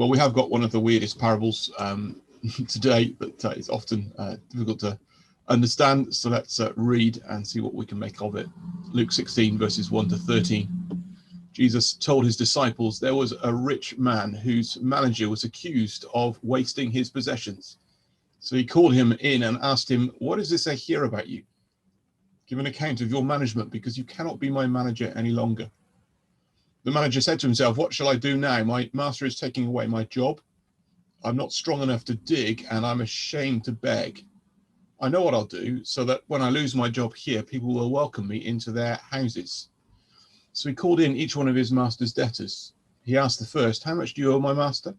Well, we have got one of the weirdest parables today, but it's often difficult to understand. So let's read and see what we can make of it. Luke 16, verses 1 to 13. Jesus told his disciples there was a rich man whose manager was accused of wasting his possessions. So he called him in and asked him, "What is this I hear about you? Give an account of your management, because you cannot be my manager any longer." The manager said to himself, "What shall I do now? My master is taking away my job. I'm not strong enough to dig, and I'm ashamed to beg. I know what I'll do, so that when I lose my job here, people will welcome me into their houses." So he called in each one of his master's debtors. He asked the first, "How much do you owe my master?"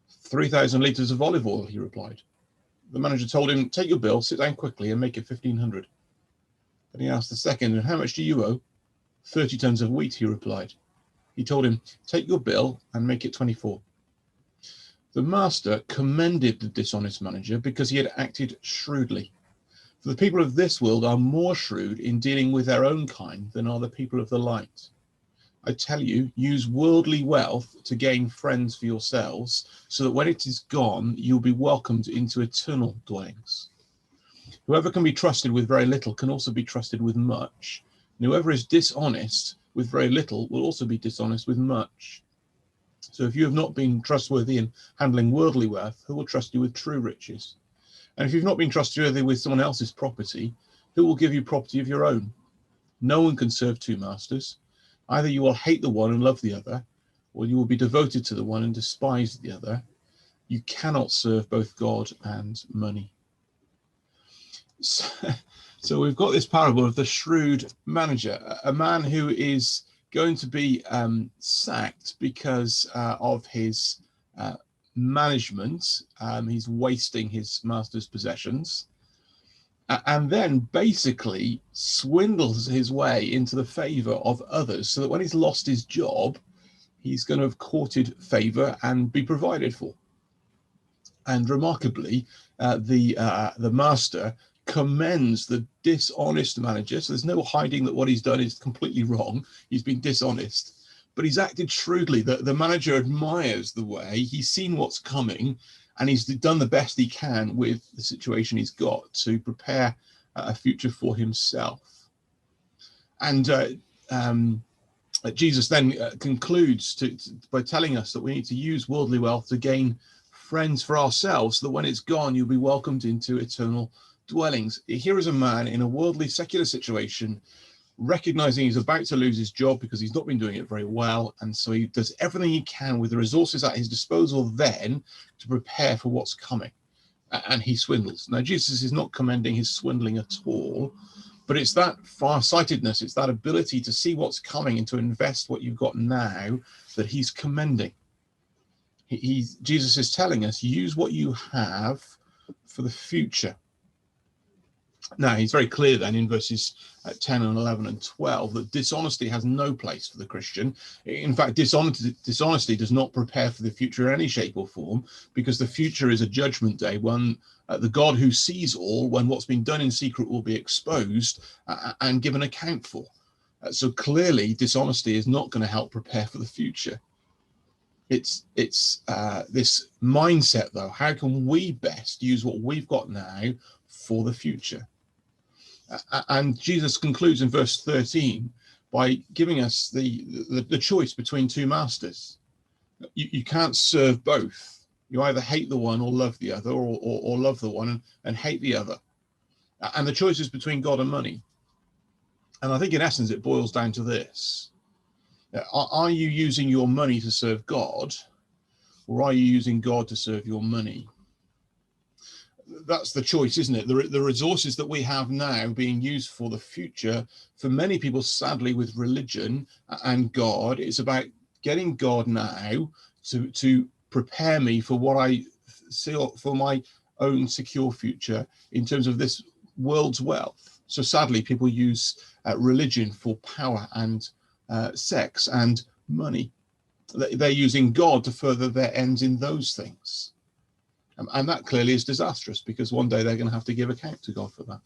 3,000 litres of olive oil, he replied. The manager told him, "Take your bill, sit down quickly, and make it 1,500. Then he asked the second, "And how much do you owe?" 30 tons of wheat, he replied. He told him, "Take your bill and make it 24. The master commended the dishonest manager because he had acted shrewdly. For the people of this world are more shrewd in dealing with their own kind than are the people of the light. I tell you, use worldly wealth to gain friends for yourselves, so that when it is gone, you'll be welcomed into eternal dwellings. Whoever can be trusted with very little can also be trusted with much. And whoever is dishonest with very little will also be dishonest with much. So if you have not been trustworthy in handling worldly wealth, who will trust you with true riches? And if you've not been trustworthy with someone else's property, who will give you property of your own? No one can serve two masters. Either you will hate the one and love the other, or you will be devoted to the one and despise the other. You cannot serve both God and money." So we've got this parable of the shrewd manager, a man who is going to be sacked because of his management. He's wasting his master's possessions, and then basically swindles his way into the favor of others, so that when he's lost his job, he's going to have courted favor and be provided for. And remarkably, the master commends the dishonest manager. So there's no hiding that what he's done is completely wrong. He's been dishonest, but he's acted shrewdly. The manager admires the way he's seen what's coming, and he's done the best he can with the situation he's got to prepare a future for himself. And Jesus then concludes by telling us that we need to use worldly wealth to gain friends for ourselves, so that when it's gone, you'll be welcomed into eternal dwellings. Here is a man in a worldly, secular situation, recognizing he's about to lose his job because he's not been doing it very well, and so he does everything he can with the resources at his disposal then to prepare for what's coming, and he swindles. Now, Jesus is not commending his swindling at all, but it's that far-sightedness, it's that ability to see what's coming and to invest what you've got now that he's commending. Jesus is telling us, use what you have for the future. Now, he's very clear then in verses 10 and 11 and 12 that dishonesty has no place for the Christian. In fact, dishonesty does not prepare for the future in any shape or form, because the future is a judgment day when the God who sees all, when what's been done in secret will be exposed and given account for. So clearly, dishonesty is not going to help prepare for the future. It's this mindset, though. How can we best use what we've got now for the future? And Jesus concludes in verse 13 by giving us the choice between two masters. You can't serve both. You either hate the one or love the other, or love the one and hate the other. And the choice is between God and money. And I think in essence it boils down to this. Are you using your money to serve God, or are you using God to serve your money? That's the choice, isn't it? The resources that we have now being used for the future, for many people, sadly, with religion and God, it's about getting God now to prepare me for what I see, for my own secure future in terms of this world's wealth. So sadly, people use religion for power and sex and money. They're using God to further their ends in those things. And that clearly is disastrous, because one day they're going to have to give account to God for that.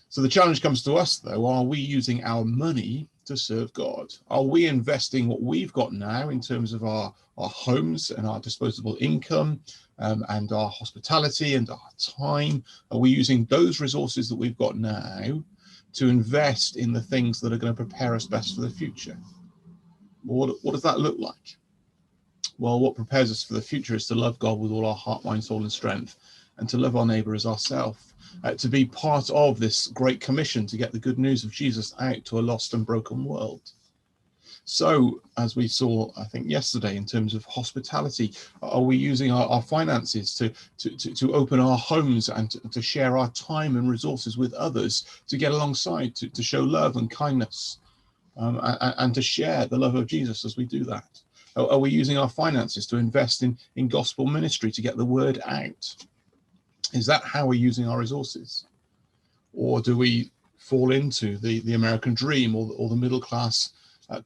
So the challenge comes to us, though. Are we using our money to serve God? Are we investing what we've got now in terms of our homes and our disposable income, and our hospitality and our time? Are we using those resources that we've got now to invest in the things that are going to prepare us best for the future? What does that look like? Well, what prepares us for the future is to love God with all our heart, mind, soul, and strength, and to love our neighbour as ourselves, to be part of this great commission to get the good news of Jesus out to a lost and broken world. So, as we saw, I think yesterday, in terms of hospitality, are we using our finances to open our homes and to share our time and resources with others, to get alongside, to show love and kindness, and to share the love of Jesus as we do that? Are we using our finances to invest in gospel ministry, to get the word out? Is that how we're using our resources? Or do we fall into the American dream, or the middle class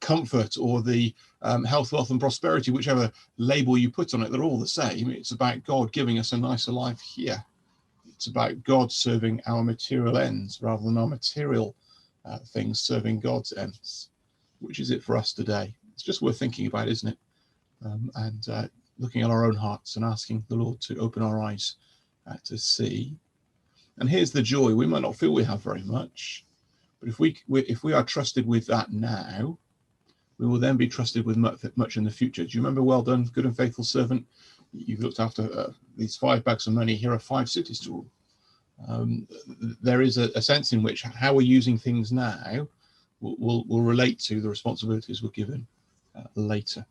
comfort, or the health, wealth, and prosperity, whichever label you put on it? They're all the same. It's about God giving us a nicer life here. It's about God serving our material ends rather than our material things serving God's ends. Which is it for us today? It's just worth thinking about, isn't it? And looking at our own hearts and asking the Lord to open our eyes to see. And here's the joy: we might not feel we have very much, but if we are trusted with that now, we will then be trusted with much in the future. Do you remember, well done, good and faithful servant? You've looked after these 5 bags of money. Here are 5 cities to rule. There is a sense in which how we're using things now will relate to the responsibilities we're given later.